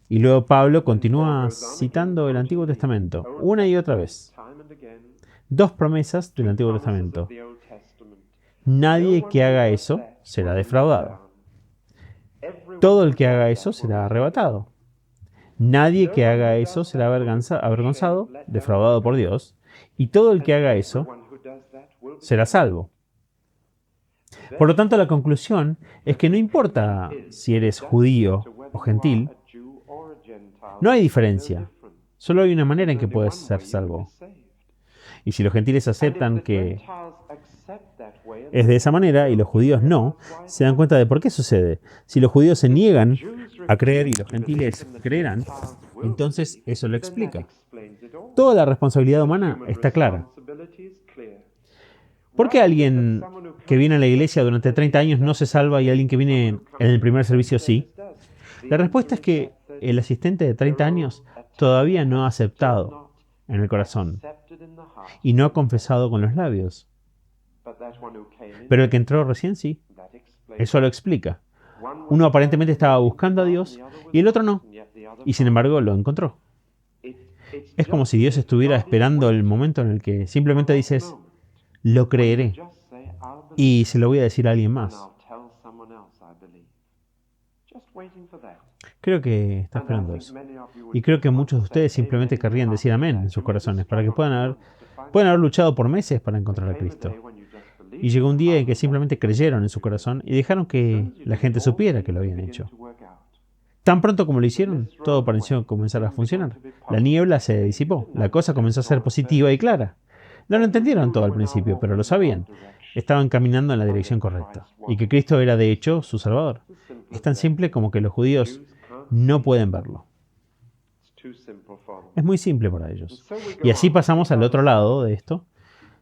Y luego Pablo continúa citando el Antiguo Testamento una y otra vez. Dos promesas del Antiguo Testamento. Nadie que haga eso será defraudado. Todo el que haga eso será arrebatado. Nadie que haga eso será avergonzado, defraudado por Dios. Y todo el que haga eso será salvo. Por lo tanto, la conclusión es que no importa si eres judío o gentil, no hay diferencia. Solo hay una manera en que puedes ser salvo. Y si los gentiles aceptan que es de esa manera y los judíos no, se dan cuenta de por qué sucede. Si los judíos se niegan a creer y los gentiles creerán, entonces eso lo explica. Toda la responsabilidad humana está clara. ¿Por qué alguien que viene a la iglesia durante 30 años no se salva y alguien que viene en el primer servicio sí? La respuesta es que el asistente de 30 años todavía no ha aceptado en el corazón y no ha confesado con los labios. Pero el que entró recién sí. Eso lo explica. Uno aparentemente estaba buscando a Dios y el otro no. Y sin embargo lo encontró. Es como si Dios estuviera esperando el momento en el que simplemente dices, lo creeré. Y se lo voy a decir a alguien más. Creo que está esperando eso. Y creo que muchos de ustedes simplemente querrían decir amén en sus corazones para que puedan haber luchado por meses para encontrar a Cristo. Y llegó un día en que simplemente creyeron en su corazón y dejaron que la gente supiera que lo habían hecho. Tan pronto como lo hicieron, todo pareció comenzar a funcionar. La niebla se disipó, la cosa comenzó a ser positiva y clara. No lo entendieron todo al principio, pero lo sabían. Estaban caminando en la dirección correcta, y que Cristo era de hecho su Salvador. Es tan simple como que los judíos no pueden verlo. Es muy simple para ellos. Y así pasamos al otro lado de esto.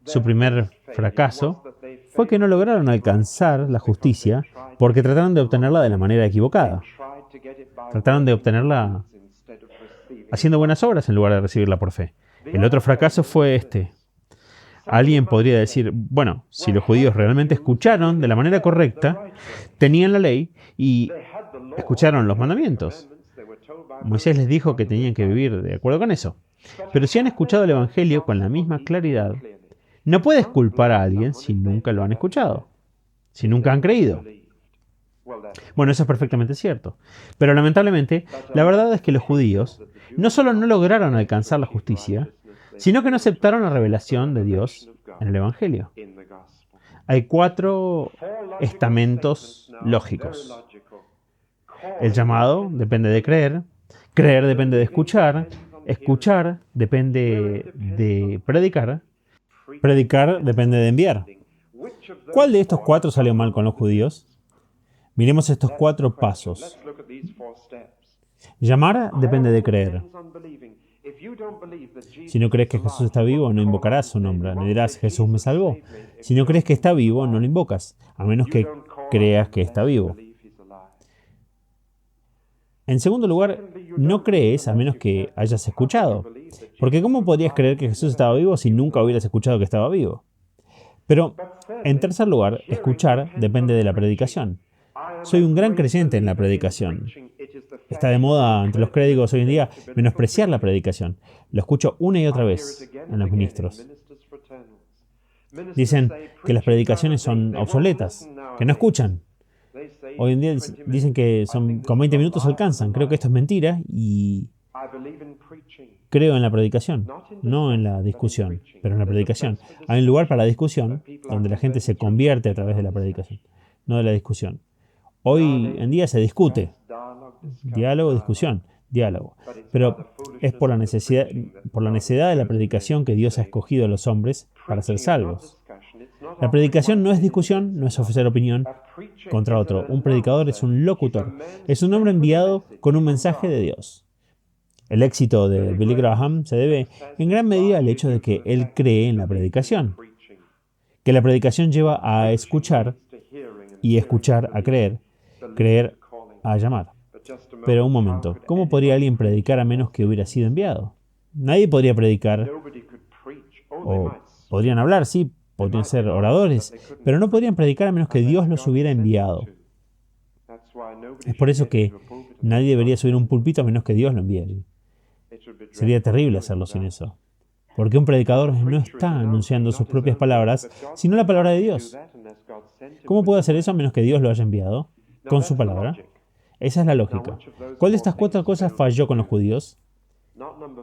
Su primer fracaso fue que no lograron alcanzar la justicia porque trataron de obtenerla de la manera equivocada. Trataron de obtenerla haciendo buenas obras en lugar de recibirla por fe. El otro fracaso fue este. Alguien podría decir, bueno, si los judíos realmente escucharon de la manera correcta, tenían la ley y escucharon los mandamientos. Moisés les dijo que tenían que vivir de acuerdo con eso. Pero si han escuchado el Evangelio con la misma claridad, no puedes culpar a alguien si nunca lo han escuchado, si nunca han creído. Bueno, eso es perfectamente cierto. Pero lamentablemente, la verdad es que los judíos no solo no lograron alcanzar la justicia, sino que no aceptaron la revelación de Dios en el Evangelio. Hay 4 estamentos lógicos. El llamado depende de creer, creer depende de escuchar, escuchar depende de predicar, predicar depende de enviar. ¿Cuál de estos 4 salió mal con los judíos? Miremos estos 4 pasos. Llamar depende de creer. Si no crees que Jesús está vivo, no invocarás su nombre. No dirás, Jesús me salvó. Si no crees que está vivo, no lo invocas, a menos que creas que está vivo. En segundo lugar, no crees a menos que hayas escuchado. Porque ¿cómo podrías creer que Jesús estaba vivo si nunca hubieras escuchado que estaba vivo? Pero, en tercer lugar, escuchar depende de la predicación. Soy un gran creyente en la predicación. Está de moda entre los clérigos hoy en día menospreciar la predicación. Lo escucho una y otra vez en los ministros. Dicen que las predicaciones son obsoletas, que no escuchan. Hoy en día dicen que con 20 minutos alcanzan. Creo que esto es mentira y creo en la predicación, no en la discusión, pero en la predicación. Hay un lugar para la discusión donde la gente se convierte a través de la predicación, no de la discusión. Hoy en día se discute. Diálogo, discusión, diálogo. Pero es por la necedad de la predicación que Dios ha escogido a los hombres para ser salvos. La predicación no es discusión, no es ofrecer opinión contra otro. Un predicador es un locutor, es un hombre enviado con un mensaje de Dios. El éxito de Billy Graham se debe en gran medida al hecho de que él cree en la predicación, que la predicación lleva a escuchar y escuchar a creer, creer a llamar. Pero un momento, ¿cómo podría alguien predicar a menos que hubiera sido enviado? Nadie podría predicar, o podrían hablar, sí, podrían ser oradores, pero no podrían predicar a menos que Dios los hubiera enviado. Es por eso que nadie debería subir a un púlpito a menos que Dios lo envíe. Sería terrible hacerlo sin eso. Porque un predicador no está anunciando sus propias palabras, sino la palabra de Dios. ¿Cómo puede hacer eso a menos que Dios lo haya enviado? Con su palabra. Esa es la lógica. ¿Cuál de estas 4 cosas falló con los judíos?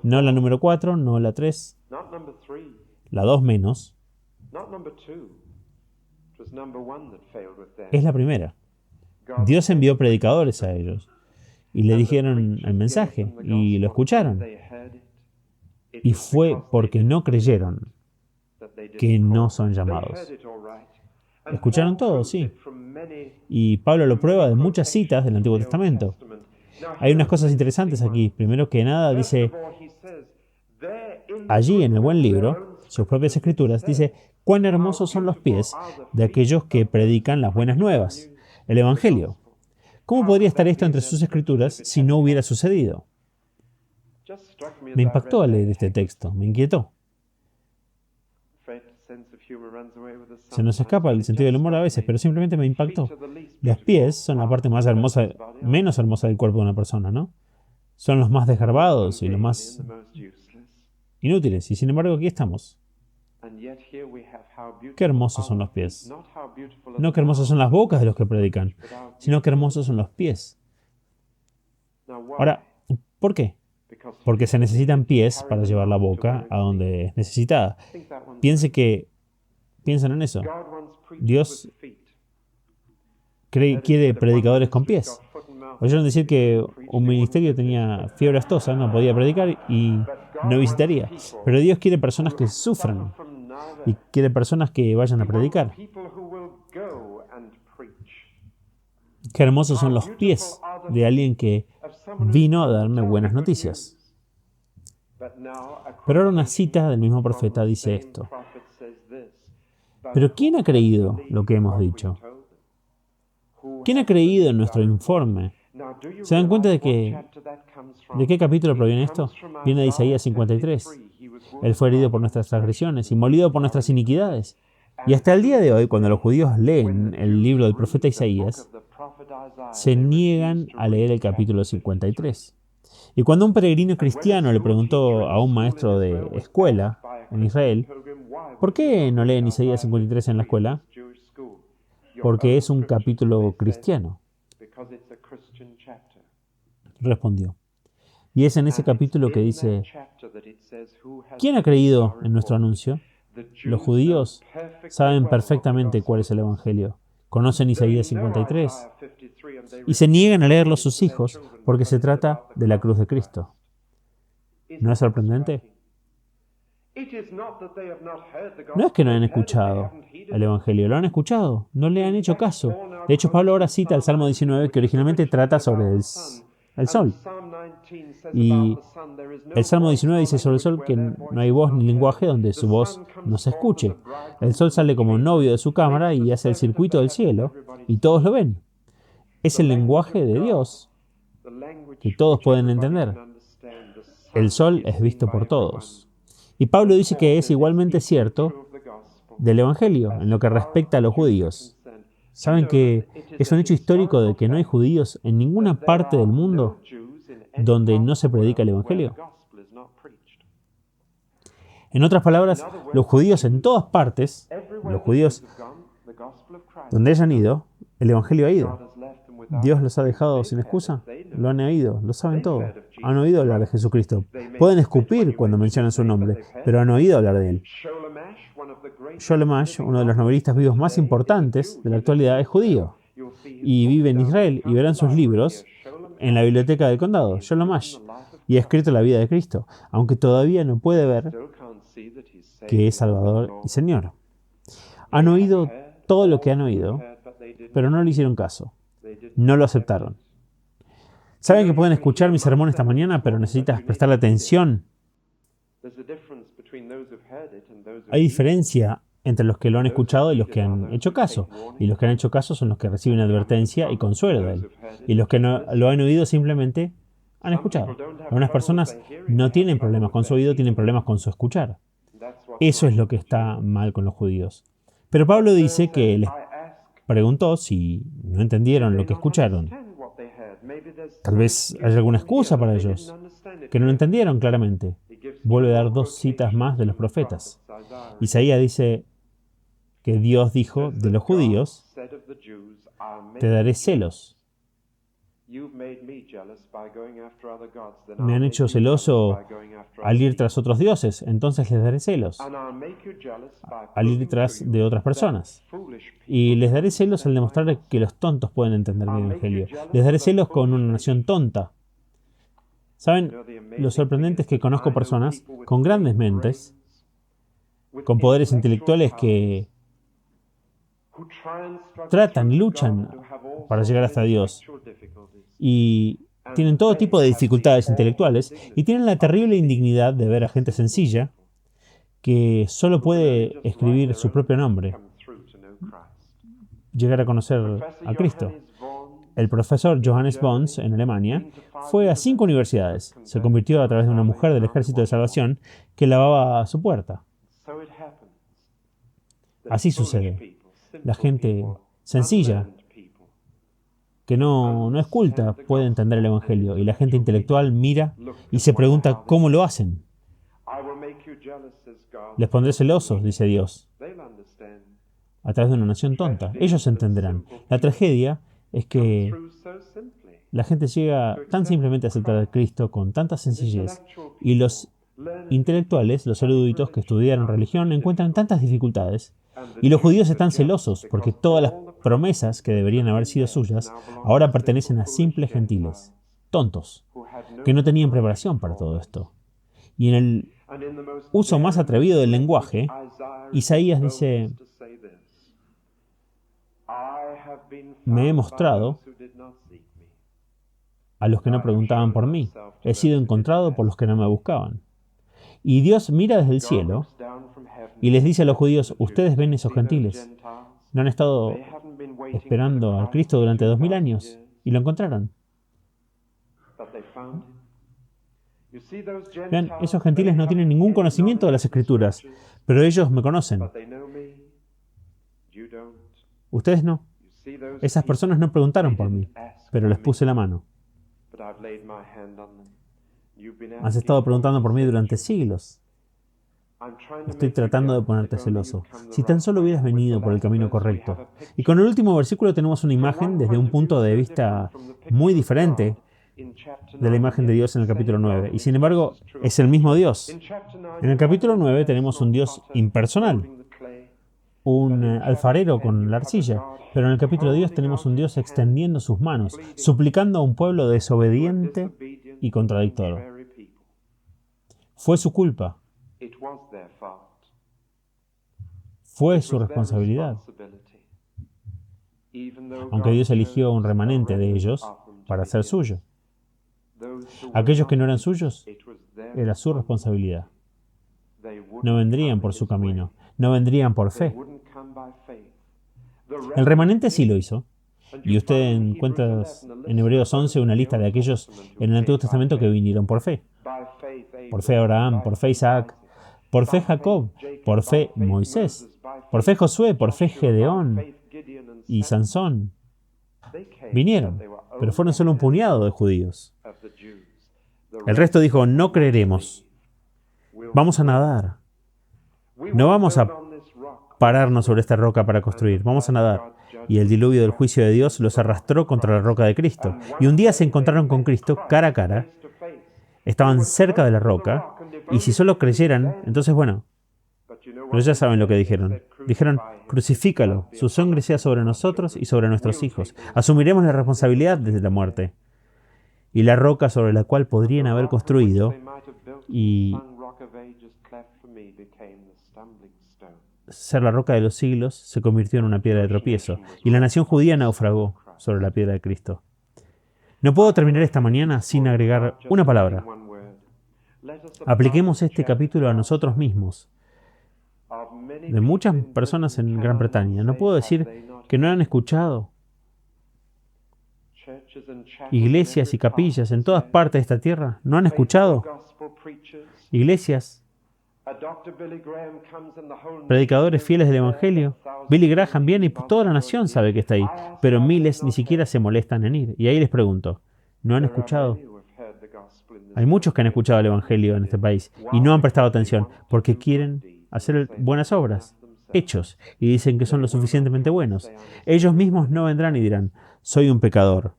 No la número 4, no la 3, la 2 menos. Es la primera. Dios envió predicadores a ellos y le dijeron el mensaje y lo escucharon. Y fue porque no creyeron que no son llamados. Escucharon todo, sí. Y Pablo lo prueba de muchas citas del Antiguo Testamento. Hay unas cosas interesantes aquí. Primero que nada dice, allí en el buen libro, sus propias escrituras, dice, cuán hermosos son los pies de aquellos que predican las buenas nuevas, el Evangelio. ¿Cómo podría estar esto entre sus escrituras si no hubiera sucedido? Me impactó al leer este texto, me inquietó. Se nos escapa el sentido del humor a veces, pero simplemente me impactó. Los pies son la parte más hermosa, menos hermosa del cuerpo de una persona, ¿no? Son los más desgarbados y los más inútiles, y sin embargo aquí estamos. Qué hermosos son los pies. No qué hermosas son las bocas de los que predican, sino qué hermosos son los pies. Ahora, ¿por qué? Porque se necesitan pies para llevar la boca a donde es necesitada. Piensen en eso. Dios quiere predicadores con pies. Oyeron decir que un ministerio tenía fiebre aftosa, no podía predicar y no visitaría. Pero Dios quiere personas que sufran y quiere personas que vayan a predicar. Qué hermosos son los pies de alguien que vino a darme buenas noticias. Pero ahora una cita del mismo profeta dice esto. Pero ¿quién ha creído lo que hemos dicho? ¿Quién ha creído en nuestro informe? ¿Se dan cuenta de qué capítulo proviene esto? Viene de Isaías 53. Él fue herido por nuestras transgresiones y molido por nuestras iniquidades. Y hasta el día de hoy, cuando los judíos leen el libro del profeta Isaías, se niegan a leer el capítulo 53. Y cuando un peregrino cristiano le preguntó a un maestro de escuela en Israel, ¿por qué no leen Isaías 53 en la escuela? Porque es un capítulo cristiano, respondió. Y es en ese capítulo que dice, ¿quién ha creído en nuestro anuncio? Los judíos saben perfectamente cuál es el Evangelio. Conocen Isaías 53 y se niegan a leerlo sus hijos porque se trata de la cruz de Cristo. ¿No es sorprendente? No es que no hayan escuchado el Evangelio, lo han escuchado, no le han hecho caso. De hecho, Pablo ahora cita el Salmo 19, que originalmente trata sobre el sol. Y el Salmo 19 dice sobre el sol que no hay voz ni lenguaje donde su voz no se escuche. El sol sale como novio de su cámara y hace el circuito del cielo, y todos lo ven. Es el lenguaje de Dios que todos pueden entender. El sol es visto por todos. Y Pablo dice que es igualmente cierto del Evangelio en lo que respecta a los judíos. ¿Saben que es un hecho histórico de que no hay judíos en ninguna parte del mundo donde no se predica el Evangelio? En otras palabras, los judíos en todas partes, los judíos donde hayan ido, el Evangelio ha ido. ¿Dios los ha dejado sin excusa? Lo han oído, lo saben todo. Han oído hablar de Jesucristo. Pueden escupir cuando mencionan su nombre, pero han oído hablar de Él. Sholemash, uno de los novelistas vivos más importantes de la actualidad, es judío y vive en Israel, y verán sus libros en la biblioteca del condado, Sholemash, y ha escrito la vida de Cristo, aunque todavía no puede ver que es Salvador y Señor. Han oído todo lo que han oído, pero no le hicieron caso. No lo aceptaron. Saben que pueden escuchar mi sermón esta mañana, pero necesitas prestarle atención. Hay diferencia entre los que lo han escuchado y los que han hecho caso. Y los que han hecho caso son los que reciben advertencia y consuelo de Él. Y los que no lo han oído simplemente han escuchado. Algunas personas no tienen problemas con su oído, tienen problemas con su escuchar. Eso es lo que está mal con los judíos. Pero Pablo dice que les preguntó si no entendieron lo que escucharon. Tal vez haya alguna excusa para ellos, que no lo entendieron claramente. Vuelve a dar dos citas más de los profetas. Isaías dice que Dios dijo de los judíos, te daré celos. Me han hecho celoso al ir tras otros dioses, entonces les daré celos al ir tras de otras personas. Y les daré celos al demostrar que los tontos pueden entender mi evangelio. Les daré celos con una nación tonta. ¿Saben? Lo sorprendente es que conozco personas con grandes mentes, con poderes intelectuales que tratan y luchan para llegar hasta Dios. Y tienen todo tipo de dificultades intelectuales y tienen la terrible indignidad de ver a gente sencilla que solo puede escribir su propio nombre, llegar a conocer a Cristo. El profesor Johannes Bons, en Alemania, fue a 5 universidades. Se convirtió a través de una mujer del Ejército de Salvación que lavaba a su puerta. Así sucede. La gente sencilla, que no es culta, puede entender el Evangelio. Y la gente intelectual mira y se pregunta cómo lo hacen. Les pondré celosos, dice Dios, a través de una nación tonta. Ellos entenderán. La tragedia es que la gente llega tan simplemente a aceptar a Cristo con tanta sencillez, y los intelectuales, los eruditos que estudiaron religión, encuentran tantas dificultades Y los judíos están celosos porque todas las promesas que deberían haber sido suyas ahora pertenecen a simples gentiles, tontos, que no tenían preparación para todo esto. Y en el uso más atrevido del lenguaje, Isaías dice: me he mostrado a los que no preguntaban por mí. He sido encontrado por los que no me buscaban. Y Dios mira desde el cielo y les dice a los judíos: ustedes ven esos gentiles. ¿No han estado esperando al Cristo durante 2000 años? Y lo encontraron. Vean, esos gentiles no tienen ningún conocimiento de las Escrituras, pero ellos me conocen. Ustedes no. Esas personas no preguntaron por mí, pero les puse la mano. Has estado preguntando por mí durante siglos. Estoy tratando de ponerte celoso. Si tan solo hubieras venido por el camino correcto. Y con el último versículo tenemos una imagen desde un punto de vista muy diferente de la imagen de Dios en el capítulo 9. Y sin embargo, es el mismo Dios. En el capítulo 9 tenemos un Dios impersonal, un alfarero con la arcilla. Pero en el capítulo 10 tenemos un Dios extendiendo sus manos, suplicando a un pueblo desobediente y contradictorio. Fue su culpa. Fue su responsabilidad. Aunque Dios eligió un remanente de ellos para ser suyo. Aquellos que no eran suyos, era su responsabilidad. No vendrían por su camino, no vendrían por fe. El remanente sí lo hizo. Y usted encuentra en Hebreos 11 una lista de aquellos en el Antiguo Testamento que vinieron por fe. Por fe Abraham, por fe Isaac, por fe Jacob, por fe Moisés, por fe Josué, por fe Gedeón y Sansón. Vinieron, pero fueron solo un puñado de judíos. El resto dijo: no creeremos. Vamos a nadar. No vamos a pararnos sobre esta roca para construir. Vamos a nadar. Y el diluvio del juicio de Dios los arrastró contra la roca de Cristo. Y un día se encontraron con Cristo cara a cara. Estaban cerca de la roca. Y si solo creyeran, entonces bueno. Pero ya saben lo que dijeron. Dijeron: crucifícalo. Su sangre sea sobre nosotros y sobre nuestros hijos. Asumiremos la responsabilidad desde la muerte. Y la roca sobre la cual podrían haber construido y ser la roca de los siglos se convirtió en una piedra de tropiezo, y la nación judía naufragó sobre la piedra de Cristo. No puedo terminar esta mañana sin agregar una palabra. Apliquemos este capítulo a nosotros mismos. De muchas personas en Gran Bretaña, no puedo decir que no han escuchado. Iglesias y capillas en todas partes de esta tierra, ¿no han escuchado? Iglesias, predicadores fieles del Evangelio. Billy Graham viene y toda la nación sabe que está ahí, pero miles ni siquiera se molestan en ir. Y ahí les pregunto, ¿no han escuchado? Hay muchos que han escuchado el Evangelio en este país y no han prestado atención porque quieren hacer buenas obras, hechos, y dicen que son lo suficientemente buenos. Ellos mismos no vendrán y dirán: soy un pecador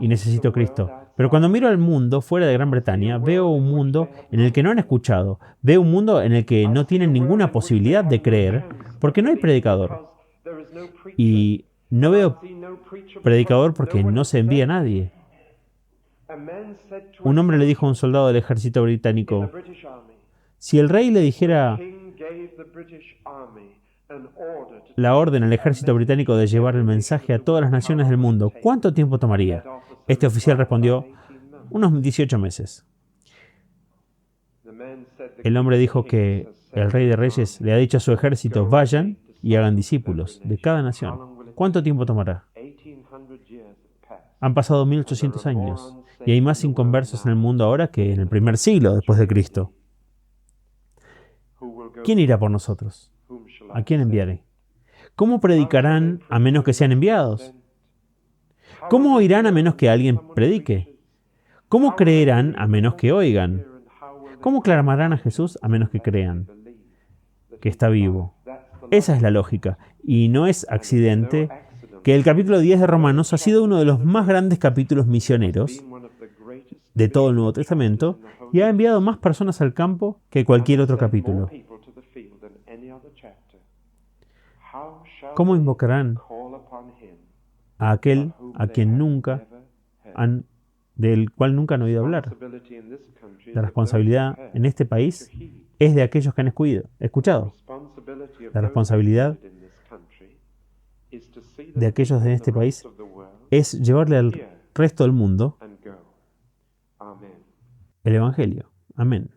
y necesito Cristo. Pero cuando miro al mundo fuera de Gran Bretaña, veo un mundo en el que no han escuchado. Veo un mundo en el que no tienen ninguna posibilidad de creer porque no hay predicador. Y no veo predicador porque no se envía a nadie. Un hombre le dijo a un soldado del ejército británico: si el rey le dijera la orden al ejército británico de llevar el mensaje a todas las naciones del mundo, ¿cuánto tiempo tomaría? Este oficial respondió: unos 18 meses. El hombre dijo que el rey de reyes le ha dicho a su ejército: vayan y hagan discípulos de cada nación. ¿Cuánto tiempo tomará? Han pasado 1800 años y hay más inconversos en el mundo ahora que en el primer siglo después de Cristo. ¿Quién irá por nosotros? ¿A quién enviaré? ¿Cómo predicarán a menos que sean enviados? ¿Cómo oirán a menos que alguien predique? ¿Cómo creerán a menos que oigan? ¿Cómo clamarán a Jesús a menos que crean que está vivo? Esa es la lógica. Y no es accidente que el capítulo 10 de Romanos ha sido uno de los más grandes capítulos misioneros de todo el Nuevo Testamento y ha enviado más personas al campo que cualquier otro capítulo. ¿Cómo invocarán a aquel a quien del cual nunca han oído hablar? La responsabilidad en este país es de aquellos que han escuchado. La responsabilidad de aquellos de este país es llevarle al resto del mundo el Evangelio. Amén.